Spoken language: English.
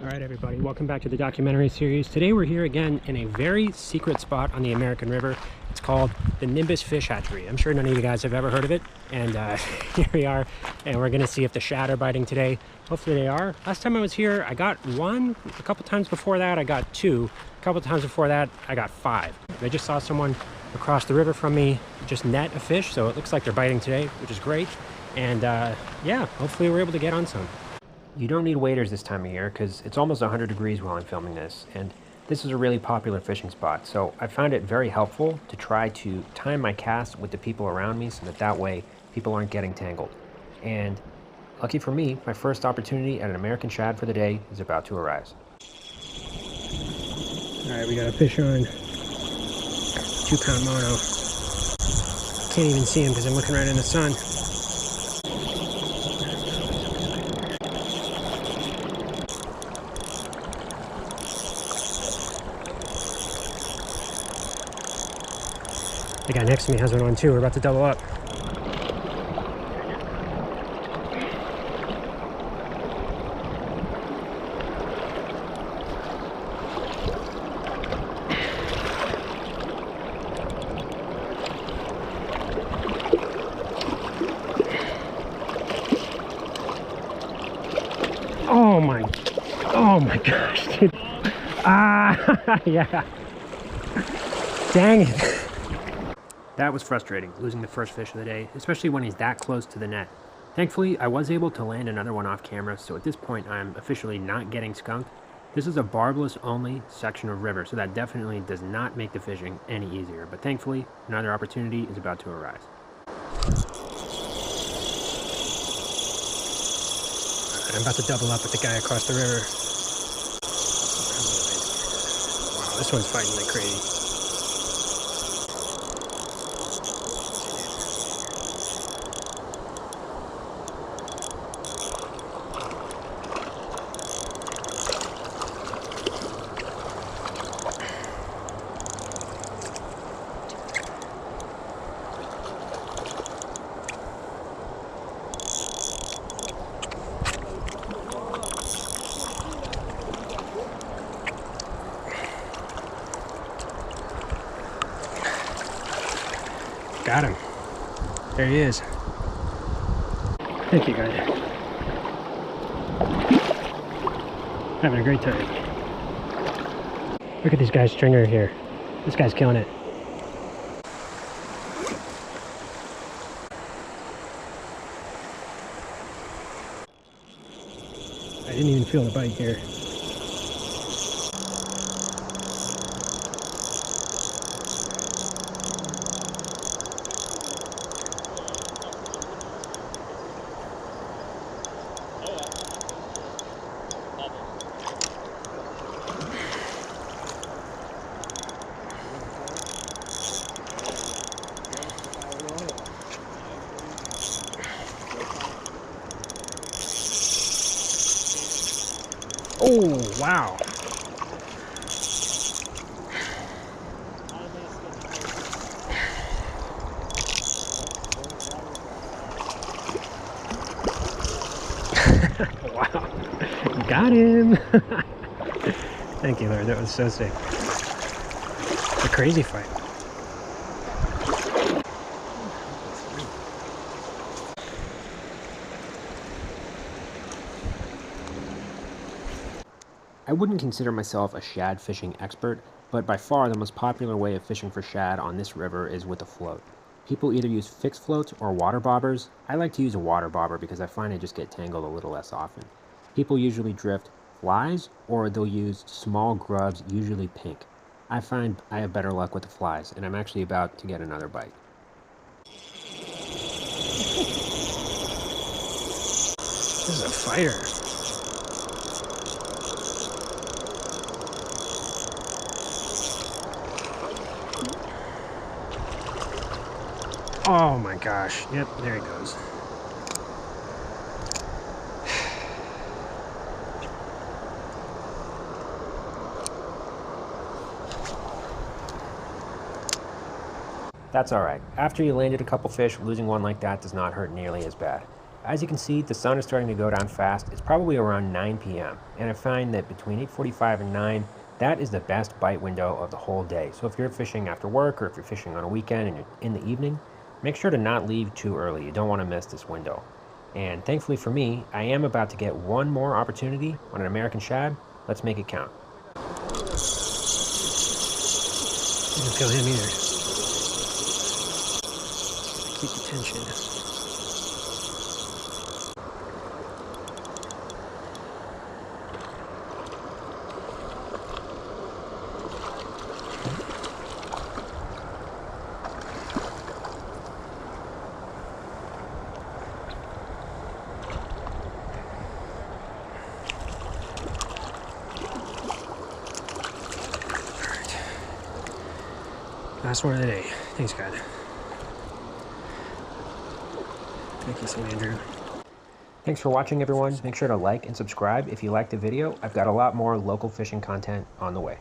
All right, everybody, welcome back to the documentary series. Today we're here again in a very secret spot on the American River. It's called the Nimbus Fish Hatchery. I'm sure none of you guys have ever heard of it. And here we are, and we're gonna see if the shad are biting today. Hopefully they are. Last time I was here, I got one. A couple times before that, I got two. A couple times before that, I got five. I just saw someone across the river from me just net a fish, so it looks like they're biting today, which is great. And yeah, hopefully we're able to get on some. You don't need waders this time of year because it's almost 100 degrees while I'm filming this, and this is a really popular fishing spot, so I found it very helpful to try to time my cast with the people around me so that way people aren't getting tangled. And lucky for me, my first opportunity at an American shad for the day is about to arise. Alright, we got a fish on 2-pound mono. Can't even see him because I'm looking right in the sun. The guy next to me has one on too. We're about to double up. Oh my gosh, dude. Ah, yeah. Dang it. That was frustrating, losing the first fish of the day, especially when he's that close to the net. Thankfully, I was able to land another one off camera, so at this point I'm officially not getting skunked. This is a barbless only section of river, so that definitely does not make the fishing any easier, but thankfully, another opportunity is about to arise. Alright, I'm about to double up with the guy across the river. Wow, this one's fighting like crazy. Got him. There he is. Thank you, guys. Having a great time. Look at this guy's stringer here. This guy's killing it. I didn't even feel the bite here. Oh, wow. Wow. Got him. Thank you, Lord. That was so sick. A crazy fight. I wouldn't consider myself a shad fishing expert, but by far the most popular way of fishing for shad on this river is with a float. People either use fixed floats or water bobbers. I like to use a water bobber because I find I just get tangled a little less often. People usually drift flies or they'll use small grubs, usually pink. I find I have better luck with the flies, and I'm actually about to get another bite. This is a fighter. Oh my gosh. Yep, there he goes. That's alright. After you landed a couple fish, losing one like that does not hurt nearly as bad. As you can see, the sun is starting to go down fast. It's probably around 9 p.m. and I find that between 8:45 and 9, that is the best bite window of the whole day. So if you're fishing after work or if you're fishing on a weekend and you're in the evening, make sure to not leave too early. You don't want to miss this window. And thankfully for me, I am about to get one more opportunity on an American shad. Let's make it count. I don't feel him either. Keep the tension. Last one of the day. Thanks, God. Thank you, St. Andrew. Thanks for watching, everyone. Make sure to like and subscribe if you liked the video. I've got a lot more local fishing content on the way.